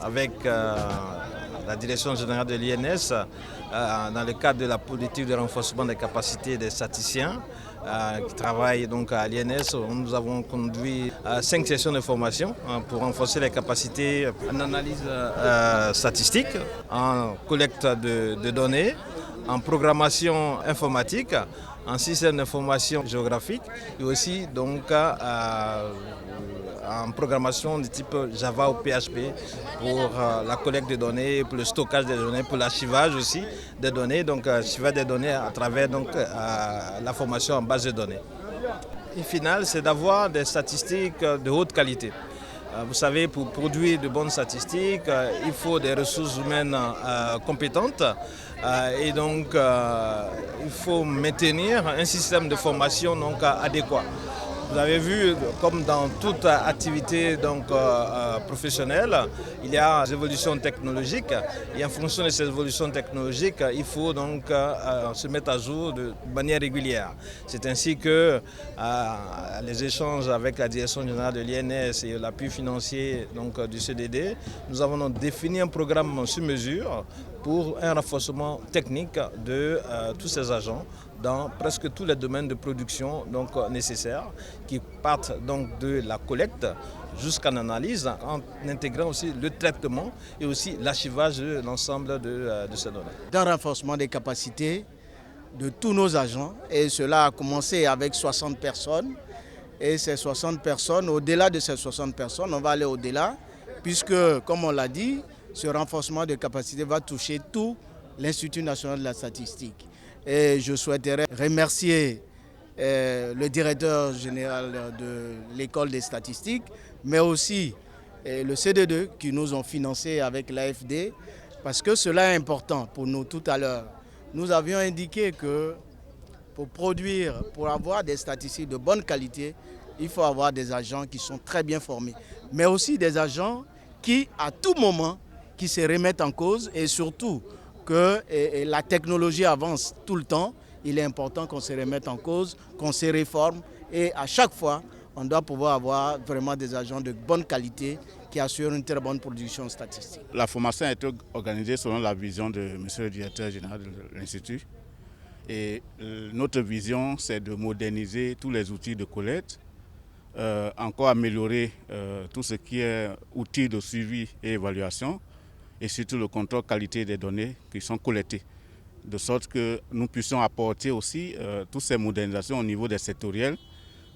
Avec la direction générale de l'INS, dans le cadre de la politique de renforcement des capacités des statisticiens qui travaillent donc à l'INS, nous avons conduit 5 sessions de formation pour renforcer les capacités en analyse statistique, en collecte de données, en programmation informatique, en système d'information géographique et aussi donc en programmation de type Java ou PHP pour la collecte des données, pour le stockage des données, pour l'archivage aussi des données, donc archivage des données à travers donc, la formation en base de données. Le final, c'est d'avoir des statistiques de haute qualité. Vous savez, pour produire de bonnes statistiques, il faut des ressources humaines compétentes et donc il faut maintenir un système de formation donc, adéquat. Vous avez vu, comme dans toute activité donc, professionnelle, il y a des évolutions technologiques et en fonction de ces évolutions technologiques, il faut donc se mettre à jour de manière régulière. C'est ainsi que les échanges avec la direction générale de l'INS et l'appui financier donc, du CDD, nous avons donc défini un programme sur mesure pour un renforcement technique de tous ces agents dans presque tous les domaines de production donc, nécessaires qui partent donc de la collecte jusqu'à l'analyse en intégrant aussi le traitement et aussi l'archivage de l'ensemble de ces données. D'un renforcement des capacités de tous nos agents et cela a commencé avec 60 personnes et ces 60 personnes, au-delà de ces 60 personnes, on va aller au-delà puisque comme on l'a dit, ce renforcement de capacité va toucher tout l'Institut national de la statistique. Et je souhaiterais remercier le directeur général de l'école des statistiques, mais aussi le CDD qui nous ont financé avec l'AFD, parce que cela est important pour nous tout à l'heure. Nous avions indiqué que pour avoir des statistiques de bonne qualité, il faut avoir des agents qui sont très bien formés, mais aussi des agents qui, à tout moment, qui se remettent en cause et surtout que la technologie avance tout le temps. Il est important qu'on se remette en cause, qu'on se réforme et à chaque fois, on doit pouvoir avoir vraiment des agents de bonne qualité qui assurent une très bonne production statistique. La formation a été organisée selon la vision de M. le directeur général de l'Institut. Et notre vision, c'est de moderniser tous les outils de collecte, encore améliorer tout ce qui est outils de suivi et évaluation, et surtout le contrôle qualité des données qui sont collectées, de sorte que nous puissions apporter aussi toutes ces modernisations au niveau des sectoriels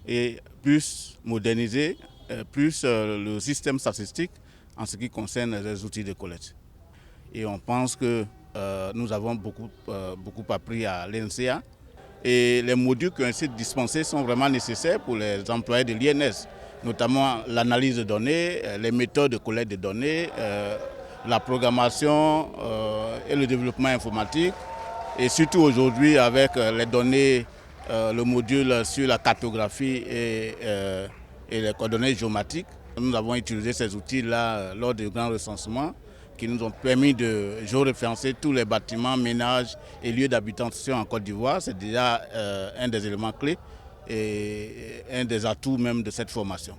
et plus moderniser plus le système statistique en ce qui concerne les outils de collecte. Et on pense que nous avons beaucoup appris à l'INSEA et les modules qui ont été dispensés sont vraiment nécessaires pour les employés de l'INS, notamment l'analyse de données, les méthodes de collecte de données, la programmation et le développement informatique. Et surtout aujourd'hui avec les données, le module sur la cartographie et les coordonnées géomatiques. Nous avons utilisé ces outils-là lors du grand recensement qui nous ont permis de géoréférencer tous les bâtiments, ménages et lieux d'habitation en Côte d'Ivoire. C'est déjà un des éléments clés et un des atouts même de cette formation.